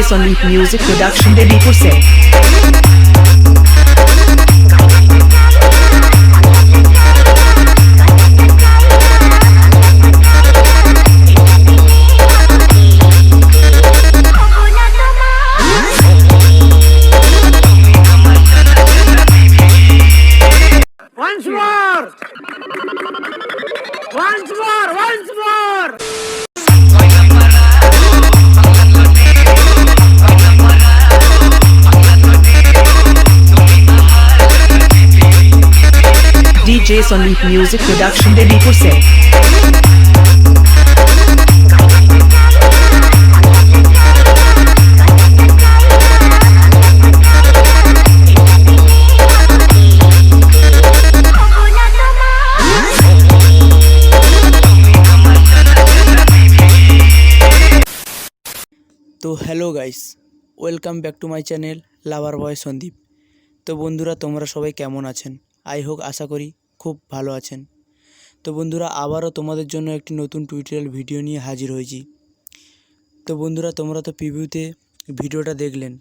DJ Sandeep Music Production ready for sale. Once more! Once more! Once more! DJ Sandeep Music Production ready for sale. तो hello guys welcome back to my channel लाभार boy Sandip. तो बंधुरा तोमरा सबाई केमन आछेन? I hope आशा करी खूब भालो आछेन। तो बंधुरा आबारो तोमादेर जोन्नो एकटी नतून टिउटोरियल भिडियो निये हाजिर हयेछि। तो बंधुरा तोमरा तो प्रिभिउते भिडियोटा देखलेन।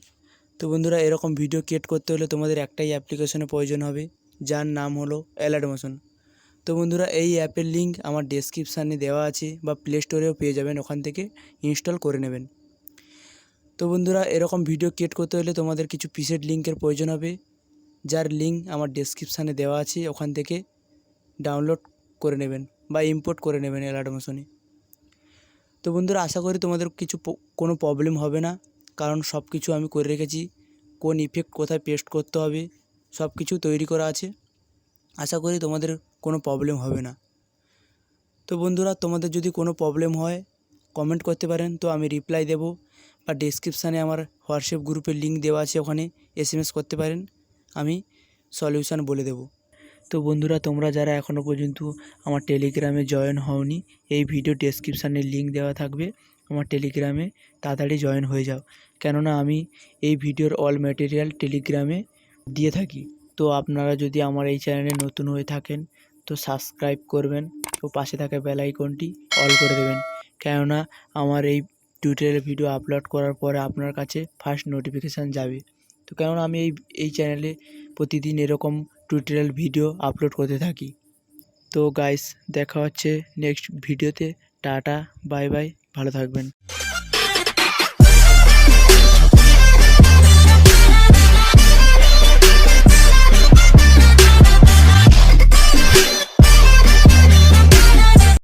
तो बंधुरा एरकम भिडियो क्रिएट करते हले तोमादेर एकटाई অ্যাপ্লিকেশনের प्रयोजन हबे जार नाम हलो অ্যালার্ট मोशन। तो बंधुरा এই অ্যাপের লিঙ্ক আমার ডেসক্রিপশানে দেওয়া আছে বা প্লে স্টোরেও পেয়ে যাবেন, ওখান থেকে ইনস্টল করে নেবেন। তো বন্ধুরা এরকম ভিডিও ক্রিয়েট করতে হলে তোমাদের কিছু প্রিসেট লিঙ্কের প্রয়োজন হবে, যার লিঙ্ক আমার ডেসক্রিপশানে দেওয়া আছে, ওখান থেকে ডাউনলোড করে নেবেন বা ইম্পোর্ট করে নেবেন অ্যালার্ট মোশনে। তো বন্ধুরা আশা করি তোমাদের কোনো প্রবলেম হবে না, কারণ সব কিছু আমি করে রেখেছি। কোন ইফেক্ট কোথায় পেস্ট করতে হবে সব কিছু তৈরি করা আছে। আশা করি তোমাদের কোনো প্রবলেম হবে না। তো বন্ধুরা তোমাদের যদি কোনো প্রবলেম হয় কমেন্ট করতে পারেন, তো আমি রিপ্লাই দেবো, বা ডেসক্রিপশানে আমার হোয়াটসঅ্যাপ গ্রুপের লিঙ্ক দেওয়া আছে, ওখানে SMS করতে পারেন, আমি সলিউশন বলে দেব। তো বন্ধুরা তোমরা যারা এখনও পর্যন্ত আমার টেলিগ্রামে জয়েন হওনি, এই ভিডিও ডেসক্রিপশানে লিঙ্ক দেওয়া থাকবে, আমার টেলিগ্রামে তাড়াতাড়ি জয়েন হয়ে যাও, কেননা আমি এই ভিডিওর অল ম্যাটেরিয়াল টেলিগ্রামে দিয়ে থাকি। তো আপনারা যদি আমার এই চ্যানেলে নতুন হয়ে থাকেন তো সাবস্ক্রাইব করবেন ও পাশে থাকা বেল আইকনটি অল করে দেবেন, কেননা আমার এই টিউটোরিয়াল ভিডিও আপলোড করার পরে আপনার কাছে ফার্স্ট নোটিফিকেশান যাবে। তো কেননা আমি এই চ্যানেলে প্রতিদিন এরকম টিউটোরিয়াল ভিডিও আপলোড করতে থাকি। তো গাইস দেখা হচ্ছে নেক্সট ভিডিওতে। টাটা বাই বাই, ভালো থাকবেন।